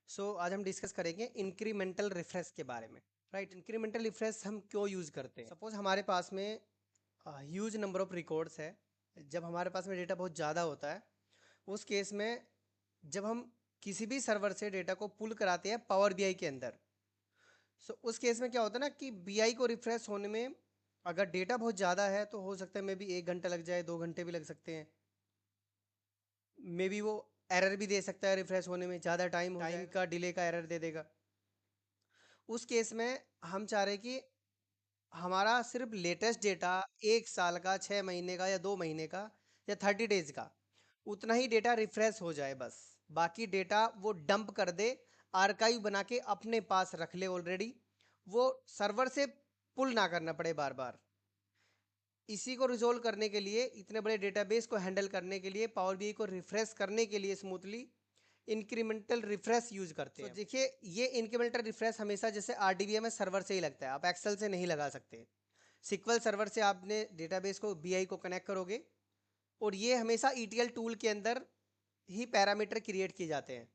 आज हम डिस्कस करेंगे इंक्रीमेंटल रिफ्रेश के बारे में। राइट, इंक्रीमेंटल रिफ्रेश हम क्यों यूज़ करते हैं? सपोज हमारे पास में ह्यूज नंबर ऑफ रिकॉर्ड्स है। जब हमारे पास में डेटा बहुत ज़्यादा होता है, उस केस में जब हम किसी भी सर्वर से डेटा को पुल कराते हैं पावर बीआई के अंदर, उस केस में क्या होता है ना कि बीआई को रिफ्रेश होने में अगर डेटा बहुत ज़्यादा है तो हो सकता है मे बी 1 घंटा लग जाए, 2 घंटे भी लग सकते हैं। मे बी वो एरर भी दे सकता है, रिफ्रेश होने में ज़्यादा टाइम का डिले का एरर दे देगा। उस केस में हम चाह रहे हैं कि हमारा सिर्फ लेटेस्ट डेटा 1 साल का, 6 महीने का या 2 महीने का या 30 डेज का उतना ही डेटा रिफ्रेश हो जाए बस। बाकी डेटा वो डंप कर दे, आर्काइव बना के अपने पास रख ले ऑलरेडी, वो सर्वर से पुल ना करना पड़े बार बार। इसी को रिजोल्व करने के लिए, इतने बड़े डेटाबेस को हैंडल करने के लिए, पावर बीआई को रिफ्रेश करने के लिए स्मूथली इंक्रीमेंटल रिफ्रेश यूज करते हैं। देखिए, ये इंक्रीमेंटल रिफ्रेश हमेशा जैसे आरडीबीएमएस सर्वर से ही लगता है, आप एक्सेल से नहीं लगा सकते। सिक्वल सर्वर से आपने डेटाबेस को, बीआई को कनेक्ट करोगे, और ये हमेशा ईटीएल टूल के अंदर ही पैरामीटर क्रिएट किए जाते हैं।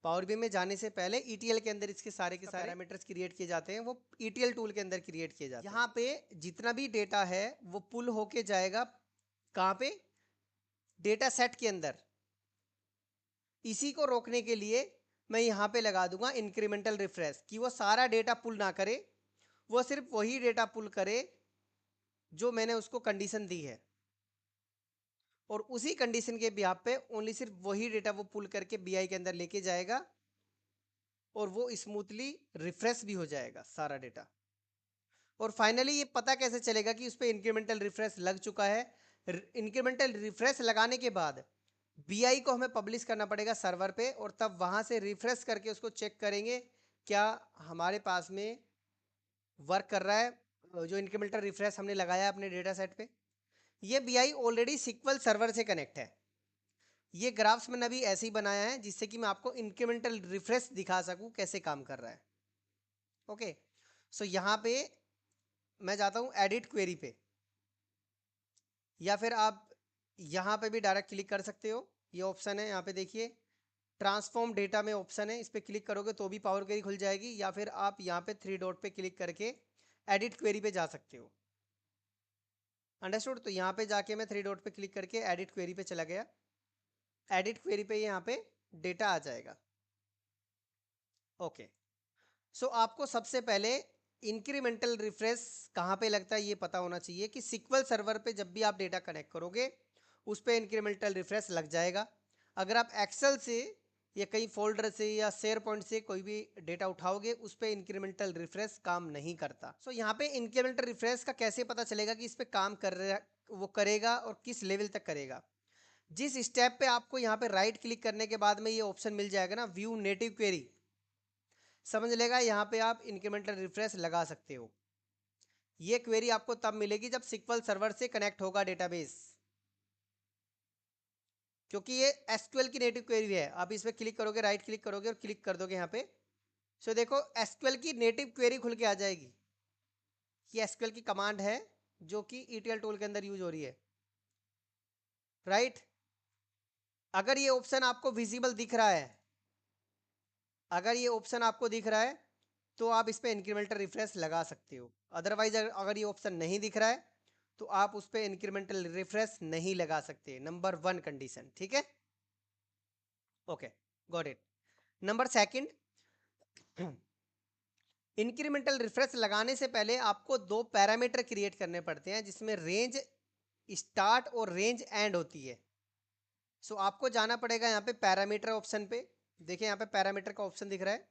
पावर बीआई में जाने से पहले ईटीएल के अंदर इसके सारे के सारे पैरामीटर्स क्रिएट किए जाते हैं, वो ईटीएल टूल के अंदर क्रिएट किए जाते हैं। यहाँ पे जितना भी डेटा है वो पुल होके जाएगा कहाँ पे? डेटा सेट के अंदर। इसी को रोकने के लिए मैं यहाँ पे लगा दूंगा इंक्रीमेंटल रिफ्रेश, कि वो सारा डेटा पुल ना करे, वो सिर्फ वही डेटा पुल करे जो मैंने उसको कंडीशन दी है, और उसी कंडीशन के बिहाफ पे ओनली सिर्फ वही डेटा वो पुल करके बीआई के अंदर लेके जाएगा, और वो स्मूथली रिफ्रेश भी हो जाएगा सारा डेटा। और फाइनली ये पता कैसे चलेगा कि उस पर इंक्रीमेंटल रिफ्रेश लग चुका है? इंक्रीमेंटल रिफ्रेश लगाने के बाद बीआई को हमें पब्लिश करना पड़ेगा सर्वर पे, और तब वहां से रिफ्रेश करके उसको चेक करेंगे क्या हमारे पास में वर्क कर रहा है जो इंक्रीमेंटल रिफ्रेश हमने लगाया है अपने डेटा सेट पे। ये बीआई ऑलरेडी सिक्वल सर्वर से कनेक्ट है। ये ग्राफ्स मैंने अभी ऐसे ही बनाया है जिससे कि मैं आपको इंक्रीमेंटल रिफ्रेश दिखा सकूं कैसे काम कर रहा है। ओके, यहाँ पे मैं जाता हूं एडिट क्वेरी पे, या फिर आप यहाँ पे भी डायरेक्ट क्लिक कर सकते हो। ये ऑप्शन है यहाँ पे, देखिए ट्रांसफॉर्म डेटा में ऑप्शन है, इस पर क्लिक करोगे तो भी पावर क्वेरी खुल जाएगी, या फिर आप यहाँ पे 3 डॉट पे क्लिक करके एडिट क्वेरी पे जा सकते हो। अंडरस्टूड? तो यहाँ पे जाके मैं 3 डॉट पे क्लिक करके एडिट क्वेरी पे चला गया। एडिट क्वेरी पे यहाँ पे डेटा आ जाएगा। ओके, आपको सबसे पहले इंक्रीमेंटल रिफ्रेश कहाँ पे लगता है ये पता होना चाहिए, कि सिक्वल सर्वर पे जब भी आप डेटा कनेक्ट करोगे उस पर इंक्रीमेंटल रिफ्रेश लग जाएगा। अगर आप एक्सेल से या कहीं फोल्डर से या शेयर पॉइंट से कोई भी डेटा उठाओगे उस पर इंक्रीमेंटल रिफ्रेश काम नहीं करता। यहाँ पे इंक्रीमेंटल रिफ्रेश का कैसे पता चलेगा कि इस पर काम कर रहा, वो करेगा और किस लेवल तक करेगा? जिस स्टेप पे आपको यहाँ पे राइट क्लिक करने के बाद में ये ऑप्शन मिल जाएगा ना, व्यू नेटिव क्वेरी, समझ लेगा यहाँ पे आप इंक्रीमेंटल रिफ्रेश लगा सकते हो। ये क्वेरी आपको तब मिलेगी जब सिक्वल सर्वर से कनेक्ट होगा डेटाबेस, क्योंकि ये एसक्यूएल की नेटिव क्वेरी है। आप इस पर क्लिक करोगे, राइट क्लिक करोगे और क्लिक कर दोगे यहाँ पे, देखो एसक्यूएल की नेटिव क्वेरी खुल के आ जाएगी। ये एसक्यूएल की कमांड है जो कि ईटीएल टूल के अंदर यूज हो रही है। राइट, अगर ये ऑप्शन आपको विजिबल दिख रहा है, अगर ये ऑप्शन आपको दिख रहा है तो आप इस पर इंक्रीमेंटल रिफ्रेश लगा सकते हो। अदरवाइज अगर ये ऑप्शन नहीं दिख रहा है तो आप उस पर इंक्रीमेंटल रिफ्रेश नहीं लगा सकते। नंबर 1 कंडीशन, ठीक है? Okay, got it. Number second, incremental refresh लगाने से पहले आपको 2 पैरामीटर क्रिएट करने पड़ते हैं, जिसमें रेंज स्टार्ट और रेंज एंड होती है। आपको जाना पड़ेगा यहाँ पे पैरामीटर ऑप्शन पे। देखिए यहाँ पे पैरामीटर का ऑप्शन दिख रहा है।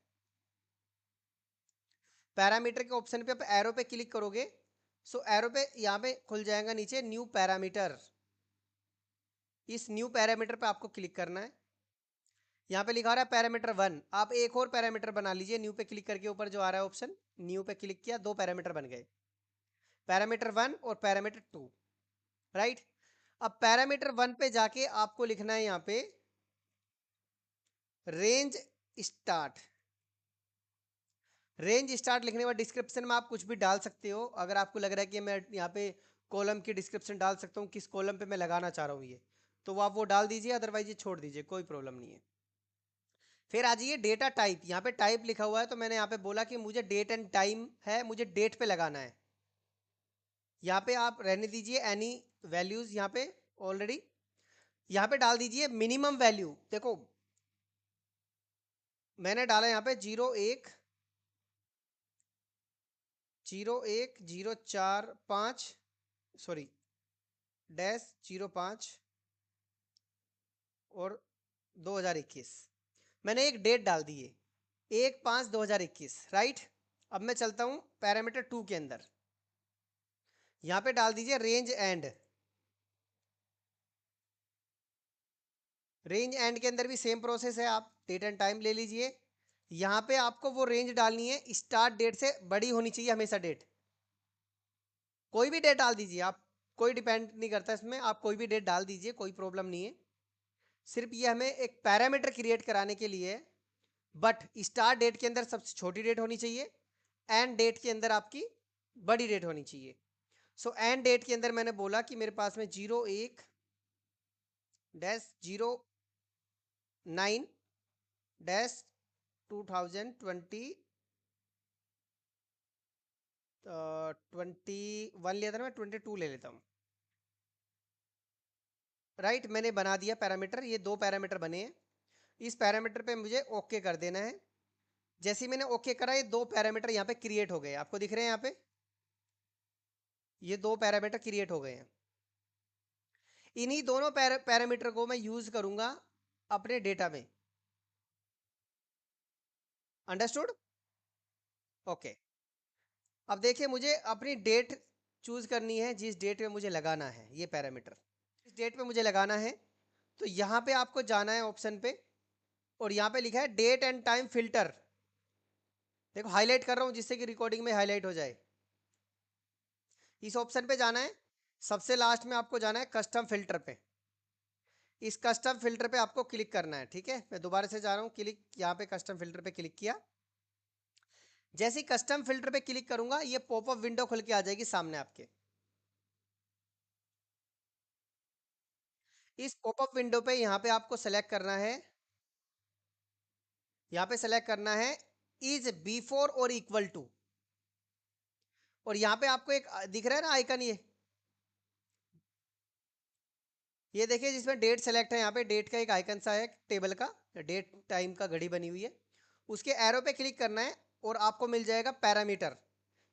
पैरामीटर के ऑप्शन पे आप एरो पे क्लिक करोगे, एरो पे यहाँ पे खुल जाएगा नीचे न्यू पैरामीटर। इस न्यू पैरामीटर पे आपको क्लिक करना है। यहाँ पे लिखा रहा है पैरामीटर 1, आप एक और पैरामीटर बना लीजिए। न्यू पे क्लिक करके ऊपर जो आ रहा है ऑप्शन, न्यू पे क्लिक किया, 2 पैरामीटर बन गए, पैरामीटर 1 और पैरामीटर 2। राइट, अब पैरामीटर 1 पे जाके आपको लिखना है यहाँ पे रेंज स्टार्ट। रेंज स्टार्ट लिखने के बाद डिस्क्रिप्शन में आप कुछ भी डाल सकते हो। अगर आपको लग रहा है कि मैं यहाँ पे कॉलम की डिस्क्रिप्शन डाल सकता हूँ, किस कॉलम पे मैं लगाना चाह रहा हूँ ये, तो वो आप वो डाल दीजिए, अदरवाइज ये छोड़ दीजिए, कोई प्रॉब्लम नहीं है। फिर आ जाइए डेटा टाइप, यहाँ पे टाइप लिखा हुआ है तो मैंने यहाँ पे बोला कि मुझे डेट एंड टाइम है, मुझे डेट पे लगाना है। यहाँ पे आप रहने दीजिए एनी वैल्यूज, यहाँ पे ऑलरेडी यहाँ पे डाल दीजिए मिनिमम वैल्यू। देखो मैंने डाला यहाँ पे 01/04/5 सॉरी -05 और 2021 मैंने एक डेट डाल दी है 1/5/2021, राइट। अब मैं चलता हूँ पैरामीटर 2 के अंदर, यहाँ पे डाल दीजिए रेंज एंड। रेंज एंड के अंदर भी सेम प्रोसेस है, आप डेट एंड टाइम ले लीजिए। यहाँ पे आपको वो रेंज डालनी है, स्टार्ट डेट से बड़ी होनी चाहिए हमेशा डेट। कोई भी डेट डाल दीजिए आप, कोई डिपेंड नहीं करता इसमें, आप कोई भी डेट डाल दीजिए, कोई प्रॉब्लम नहीं है। सिर्फ ये हमें एक पैरामीटर क्रिएट कराने के लिए है। बट स्टार्ट डेट के अंदर सबसे छोटी डेट होनी चाहिए, एंड डेट के अंदर आपकी बड़ी डेट होनी चाहिए। सो एंड डेट के अंदर मैंने बोला कि मेरे पास में 01-09-2021 लिया था ना, मैं 22 ले लेता हूँ, राइट। मैंने बना दिया पैरामीटर, ये दो पैरामीटर बने हैं। इस पैरामीटर पे मुझे ओके कर देना है। जैसे ही मैंने ओके करा, ये दो पैरामीटर यहाँ पे क्रिएट हो गए, आपको दिख रहे हैं यहाँ पे, ये दो पैरामीटर क्रिएट हो गए हैं। इन्हीं दोनों पैरामीटर को मैं यूज करूंगा अपने डेटा में। अंडरस्टूड? ओके। अब देखिए मुझे अपनी डेट चूज करनी है, जिस डेट में मुझे लगाना है ये पैरामीटर, इस डेट में मुझे लगाना है। तो यहाँ पे आपको जाना है ऑप्शन पे, और यहाँ पे लिखा है डेट एंड टाइम फिल्टर। देखो हाईलाइट कर रहा हूँ जिससे कि रिकॉर्डिंग में हाईलाइट हो जाए। इस ऑप्शन पे जाना है, सबसे लास्ट में आपको जाना है कस्टम फिल्टर पे। इस कस्टम फिल्टर पे आपको क्लिक करना है, ठीक है। मैं दोबारा से जा रहा हूँ, क्लिक यहाँ पे कस्टम फिल्टर पे क्लिक किया। जैसे ही कस्टम फिल्टर पे क्लिक करूंगा, ये पॉपअप विंडो खुल के आ जाएगी सामने आपके। इस पॉपअप विंडो पे यहाँ पे आपको सेलेक्ट करना है, यहाँ पे सेलेक्ट करना है इज बिफोर और इक्वल टू। और यहाँ पे आपको एक दिख रहा है ना आइकन, ये देखिए जिसमें डेट सेलेक्ट है, यहाँ पे डेट का एक आइकन सा है टेबल का, डेट टाइम का घड़ी बनी हुई है, उसके एरो पे क्लिक करना है और आपको मिल जाएगा पैरामीटर।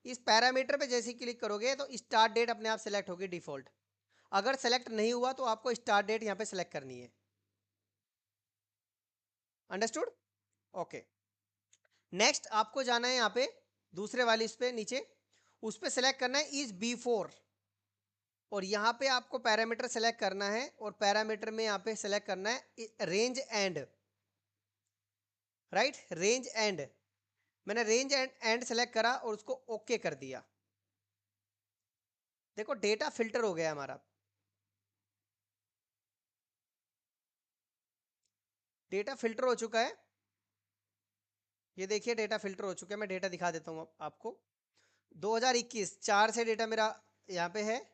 इस पैरामीटर पे जैसे ही क्लिक करोगे तो स्टार्ट डेट अपने आप सेलेक्ट होगी डिफॉल्ट। अगर सेलेक्ट नहीं हुआ तो आपको स्टार्ट डेट यहाँ पे सेलेक्ट करनी है। अंडरस्टूड? ओके। नेक्स्ट आपको जाना है यहाँ पे दूसरे वाली इस पे नीचे, उस पे सेलेक्ट करना है इज बिफोर, और यहाँ पे आपको पैरामीटर सेलेक्ट करना है, और पैरामीटर में यहाँ पे सेलेक्ट करना है range and, right. Range and, मैंने रेंज एंड सेलेक्ट करा और उसको ओके कर दिया। देखो डेटा फिल्टर हो गया हमारा, डेटा फिल्टर हो चुका है। ये देखिए डेटा फिल्टर हो चुका है, मैं डेटा दिखा देता हूँ आपको। 2021 4 से डेटा मेरा यहाँ पे है,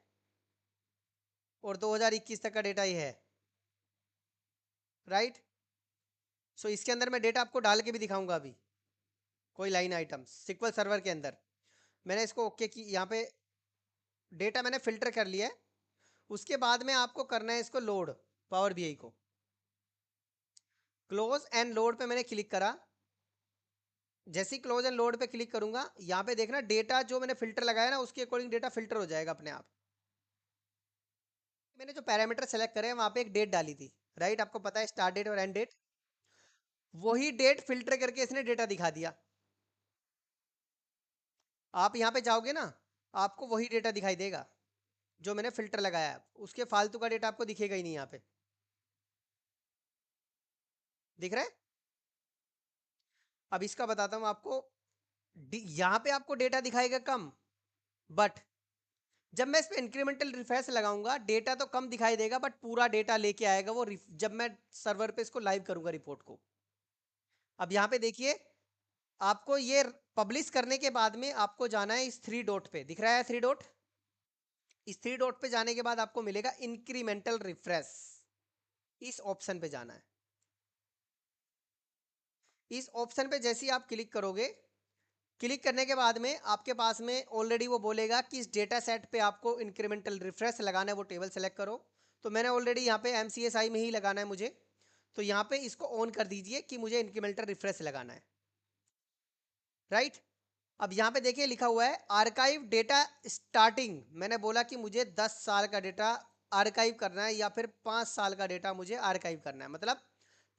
और 2021 तक का डेटा ये है, राइट। सो इसके अंदर मैं डेटा आपको डाल के भी दिखाऊंगा अभी, कोई लाइन आइटम सिक्वल सर्वर के अंदर। मैंने इसको ओके की, यहाँ पे डेटा मैंने फिल्टर कर लिया है। उसके बाद में आपको करना है इसको लोड, पावर बीआई को। क्लोज एंड लोड पे मैंने क्लिक करा। जैसे ही क्लोज एंड लोड पे क्लिक करूंगा, यहाँ पे देखना डेटा जो मैंने फिल्टर लगाया ना उसके अकॉर्डिंग डेटा फिल्टर हो जाएगा अपने आप। मैंने जो पैरामीटर सेलेक्ट करे वहां पे एक डेट डाली थी, राइट। आपको पता है स्टार्ट डेट और एंड डेट, वही डेट फिल्टर करके इसने डेटा दिखा दिया। आप यहाँ पे जाओगे ना, आपको वही डेटा दिखाई देगा जो मैंने फिल्टर लगाया है, उसके फालतू का डेटा आपको दिखेगा ही नहीं यहाँ पे। दिख रहा है? अब इसका बताता हूँ आपको। यहाँ पे आपको डेटा दिखाएगा कम, बट जब मैं इस पे इंक्रीमेंटल रिफ्रेश लगाऊंगा डेटा तो कम दिखाई देगा, बट पूरा डेटा लेके आएगा वो जब मैं सर्वर पे इसको लाइव करूंगा रिपोर्ट को। अब यहाँ पे देखिए, आपको ये पब्लिश करने के बाद में आपको जाना है इस थ्री डॉट पे, दिख रहा है थ्री डॉट। इस थ्री डॉट पे जाने के बाद आपको मिलेगा इंक्रीमेंटल रिफ्रेश, इस ऑप्शन पे जाना है। इस ऑप्शन पे जैसे ही आप क्लिक करोगे, क्लिक करने के बाद में आपके पास में ऑलरेडी वो बोलेगा कि इस डेटा सेट पे आपको इंक्रीमेंटल रिफ्रेश लगाना है, वो टेबल सेलेक्ट करो। तो मैंने ऑलरेडी यहाँ पे MCSI में ही लगाना है मुझे, तो यहाँ पे इसको ऑन कर दीजिए कि मुझे इंक्रीमेंटल रिफ्रेश लगाना है, राइट। अब यहाँ पे देखिए लिखा हुआ है आर्काइव डेटा स्टार्टिंग, मैंने बोला कि मुझे 10 साल का डेटा आर्काइव करना है या फिर 5 साल का डेटा मुझे आर्काइव करना है, मतलब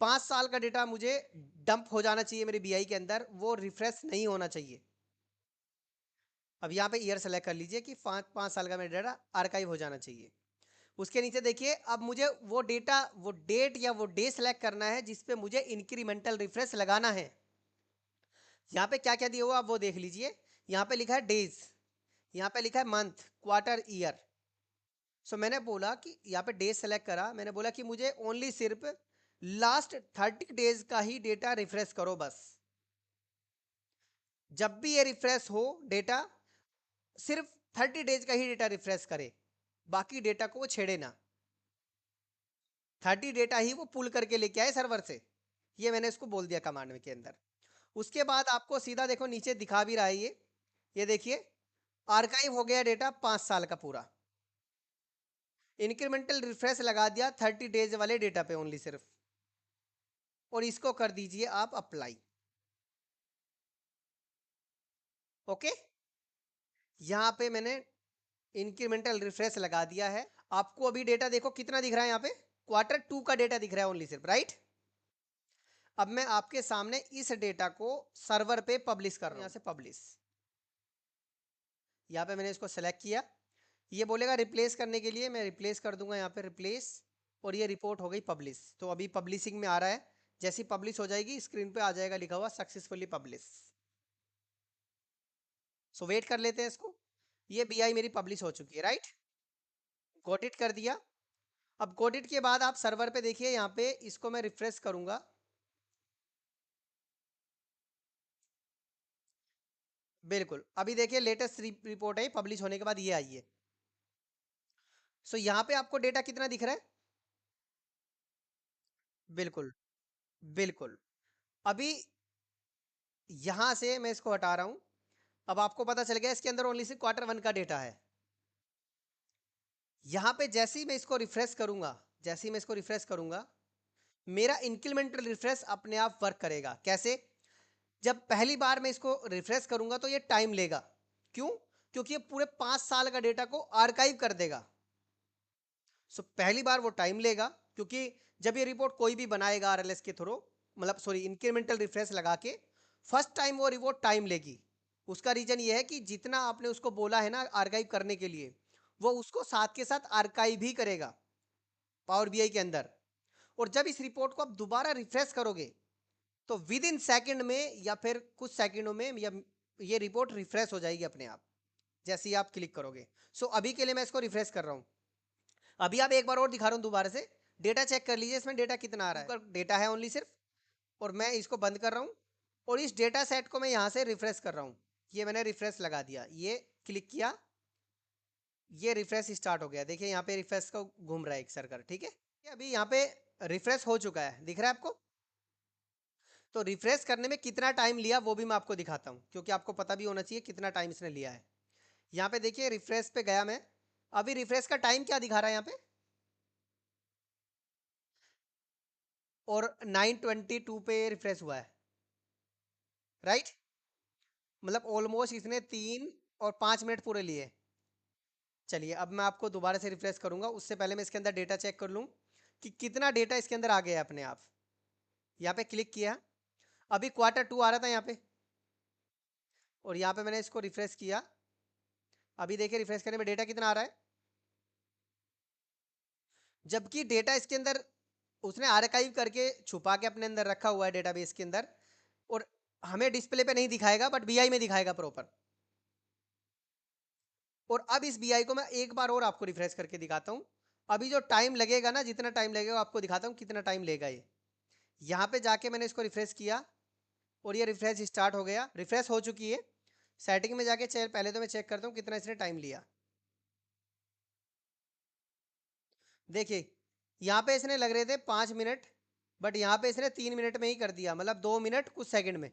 5 साल का डेटा मुझे डंप हो जाना चाहिए मेरे BI के अंदर, वो रिफ्रेश नहीं होना चाहिए। अब यहाँ पे ईयर सेलेक्ट कर लीजिए कि 5 साल का मेरा डेटा आर्काइव हो जाना चाहिए। उसके नीचे देखिए अब मुझे वो डेटा, वो डेट या वो डे सेलेक्ट करना है जिसपे मुझे इंक्रीमेंटल रिफ्रेश लगाना है। यहाँ पे क्या क्या दिया हुआ आप वो देख लीजिए। यहाँ पे लिखा है डेज, यहाँ पे लिखा है मंथ, क्वार्टर, ईयर। सो मैंने बोला कि यहाँ पे डेज सेलेक्ट करा, मैंने बोला कि मुझे ओनली सिर्फ लास्ट 30 डेज का ही डेटा रिफ्रेश करो बस। जब भी ये रिफ्रेश हो डेटा, सिर्फ 30 डेज का ही डेटा रिफ्रेश करे, बाकी डेटा को वो छेड़े ना। 30 डेटा ही वो पुल करके लेके आए सर्वर से, ये मैंने इसको बोल दिया कमांड में के अंदर। उसके बाद आपको सीधा देखो नीचे दिखा भी रहा है ये देखिए आर्काइव हो गया डेटा 5 साल का पूरा। इंक्रीमेंटल रिफ्रेश लगा दिया 30 डेज वाले डेटा पे ओनली सिर्फ, और इसको कर दीजिए आप अप्लाई। ओके, यहाँ पे मैंने इंक्रीमेंटल रिफ्रेश लगा दिया है। आपको अभी डेटा देखो कितना दिख रहा है, यहाँ पे Q2 का डेटा दिख रहा है ओनली सिर्फ, राइट। अब मैं आपके सामने इस डेटा को सर्वर पे पब्लिश कर रहा हूँ, यहाँ से पब्लिश, यहाँ पे मैंने इसको सेलेक्ट किया। ये बोलेगा रिप्लेस करने के लिए, मैं रिप्लेस कर दूंगा यहाँ पे रिप्लेस, और ये रिपोर्ट हो गई पब्लिश। तो अभी पब्लिशिंग में आ रहा है, जैसी पब्लिश हो जाएगी स्क्रीन पे आ जाएगा लिखा हुआ सक्सेसफुली पब्लिश। सो वेट कर लेते हैं इसको। ये BI मेरी पब्लिश हो चुकी है, राइट। गॉट इट कर दिया। अब गॉट इट के बाद आप सर्वर पे देखिए, यहाँ पे इसको मैं रिफ्रेश करूंगा। बिल्कुल, अभी देखिए लेटेस्ट रिपोर्ट है पब्लिश होने के बाद ये आई है। सो यहाँ पे आपको डेटा कितना दिख रहा है, बिल्कुल बिल्कुल। अभी यहां से मैं इसको हटा रहा हूं। अब आपको पता चल गया इसके अंदर ओनली सिर्फ Q1 का डेटा है। यहां पे जैसे ही मैं इसको रिफ्रेश करूंगा, जैसे ही मैं इसको रिफ्रेश करूंगा, मेरा इंक्रीमेंटल रिफ्रेश अपने आप वर्क करेगा। कैसे? जब पहली बार मैं इसको रिफ्रेश करूंगा तो ये टाइम लेगा। क्यों? क्योंकि ये पूरे 5 साल का डेटा को आर्काइव कर देगा। सो पहली बार वो टाइम लेगा, क्योंकि जब ये रिपोर्ट कोई भी बनाएगा RLS के थ्रू, मतलब सॉरी इंक्रीमेंटल रिफ्रेश लगा के, फर्स्ट टाइम वो रिपोर्ट टाइम लेगी। उसका रीजन ये है कि जितना आपने उसको बोला है ना आर्काइव करने के लिए, वो उसको साथ के साथ आर्काइव भी करेगा पावर BI के अंदर। और जब इस रिपोर्ट को आप दोबारा रिफ्रेश करोगे तो विद इन सेकेंड में या फिर कुछ सेकेंडों में ये रिपोर्ट रिफ्रेश हो जाएगी अपने आप, जैसे ही आप क्लिक करोगे। सो अभी के लिए मैं इसको रिफ्रेश कर रहा हूँ। अभी आप एक बार और दिखा रहा हूँ दोबारा से, डेटा चेक कर लीजिए इसमें डेटा कितना आ रहा है। डेटा है ओनली सिर्फ, और मैं इसको बंद कर रहा हूँ और इस डेटा सेट को मैं यहाँ से रिफ्रेश कर रहा हूँ। ये मैंने रिफ्रेश लगा दिया, ये क्लिक किया, ये रिफ्रेश स्टार्ट हो गया। देखिए यहाँ पे रिफ्रेश को घूम रहा है एक सर्कल, ठीक है। अभी यहाँ पे रिफ्रेश हो चुका है, दिख रहा है आपको। तो रिफ्रेश करने में कितना टाइम लिया वो भी मैं आपको दिखाता हूँ, क्योंकि आपको पता भी होना चाहिए कितना टाइम इसने लिया है। यहाँ पे देखिए रिफ्रेश पे गया मैं, अभी रिफ्रेश का टाइम क्या दिखा रहा है यहाँ पे, और 9:22 पे रिफ्रेश हुआ है, राइट। मतलब ऑलमोस्ट इसने 3 और 5 मिनट पूरे लिए। चलिए अब मैं आपको दोबारा से रिफ्रेश करूंगा, उससे पहले मैं इसके अंदर डेटा चेक कर लूँ कि कितना डेटा इसके अंदर आ गया है अपने आप। यहाँ पे क्लिक किया, अभी Q2 आ रहा था यहाँ पे, और यहाँ पे मैंने इसको रिफ्रेश किया। अभी देखिए रिफ्रेश करने में डेटा कितना आ रहा है, जबकि डेटा इसके अंदर उसने आर्काइव करके छुपा के अपने अंदर रखा हुआ है डेटाबेस के अंदर, और हमें डिस्प्ले पे नहीं दिखाएगा बट BI में दिखाएगा प्रॉपर। और अब इस BI को मैं एक बार और आपको रिफ्रेश करके दिखाता हूँ। अभी जो टाइम लगेगा ना, जितना टाइम लगेगा आपको दिखाता हूँ कितना टाइम लेगा ये। यहाँ पे जाके मैंने इसको रिफ्रेश किया और ये रिफ्रेश स्टार्ट हो गया, रिफ्रेश हो चुकी है। सेटिंग में जाके पहले तो मैं चेक करता हूँ कितना इसने टाइम लिया। देखिए यहाँ पे इसने लग रहे थे 5 मिनट बट यहाँ पे इसने 3 मिनट में ही कर दिया, मतलब 2 मिनट कुछ सेकंड में।